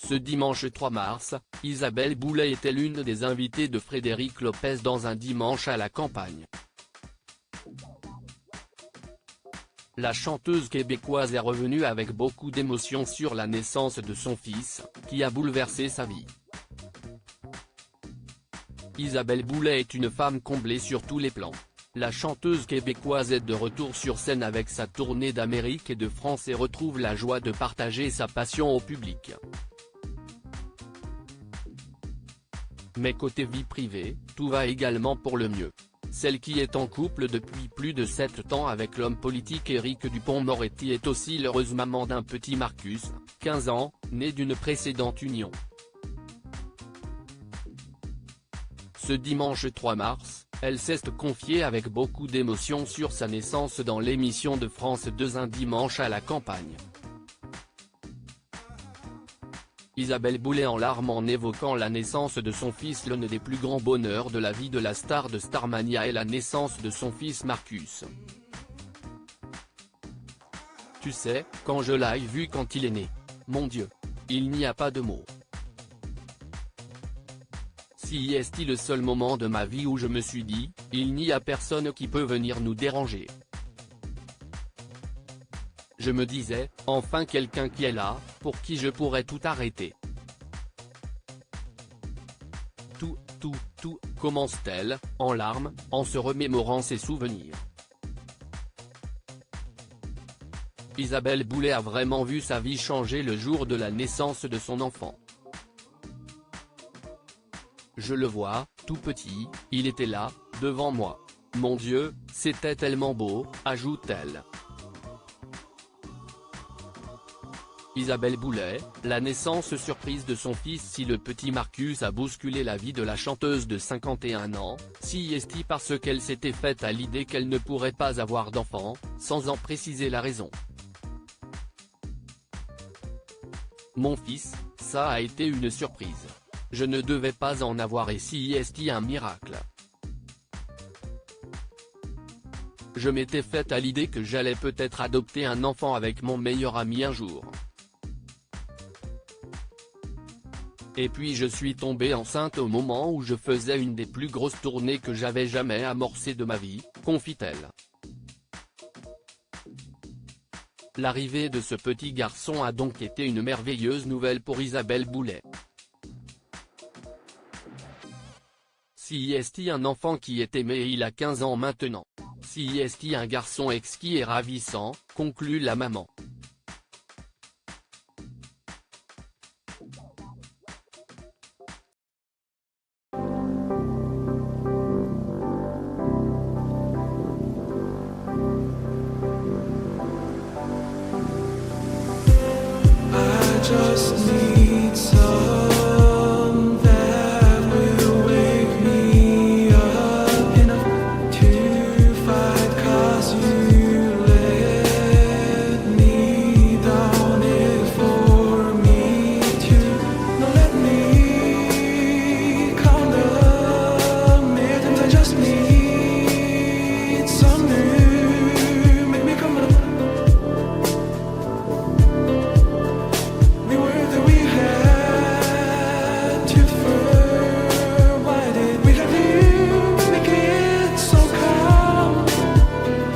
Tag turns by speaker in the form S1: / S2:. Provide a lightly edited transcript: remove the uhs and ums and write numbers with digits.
S1: Ce dimanche 3 mars, Isabelle Boulay était l'une des invitées de Frédéric Lopez dans Un dimanche à la campagne. La chanteuse québécoise est revenue avec beaucoup d'émotion sur la naissance de son fils, qui a bouleversé sa vie. Isabelle Boulay est une femme comblée sur tous les plans. La chanteuse québécoise est de retour sur scène avec sa tournée d'Amérique et de France et retrouve la joie de partager sa passion au public. Mais côté vie privée, tout va également pour le mieux. Celle qui est en couple depuis plus de 7 ans avec l'homme politique Éric Dupond-Moretti est aussi l'heureuse maman d'un petit Marcus, 15 ans, né d'une précédente union. Ce dimanche 3 mars, elle s'est confiée avec beaucoup d'émotion sur sa naissance dans l'émission de France 2 Un dimanche à la campagne. Isabelle Boulay en larmes en évoquant la naissance de son fils. L'un des plus grands bonheurs de la vie de la star de Starmania est la naissance de son fils Marcus. Tu sais, quand je l'ai vu quand il est né. Mon Dieu. Il n'y a pas de mots. Si est le seul moment de ma vie où je me suis dit, il n'y a personne qui peut venir nous déranger. Je me disais, enfin quelqu'un qui est là, pour qui je pourrais tout arrêter. Tout, commence-t-elle, en larmes, en se remémorant ses souvenirs. Isabelle Boulay a vraiment vu sa vie changer le jour de la naissance de son enfant. Je le vois, tout petit, il était là, devant moi. Mon Dieu, c'était tellement beau, ajoute-t-elle. Isabelle Boulay, la naissance surprise de son fils. Si le petit Marcus a bousculé la vie de la chanteuse de 51 ans, si est parce qu'elle s'était faite à l'idée qu'elle ne pourrait pas avoir d'enfant, sans en préciser la raison. Mon fils, ça a été une surprise. Je ne devais pas en avoir et si est un miracle. Je m'étais faite à l'idée que j'allais peut-être adopter un enfant avec mon meilleur ami un jour. Et puis je suis tombée enceinte au moment où je faisais une des plus grosses tournées que j'avais jamais amorcées de ma vie, confie-t-elle. L'arrivée de ce petit garçon a donc été une merveilleuse nouvelle pour Isabelle Boulay. Si est un enfant qui est aimé et il a 15 ans maintenant. Si est un garçon exquis et ravissant, conclut la maman.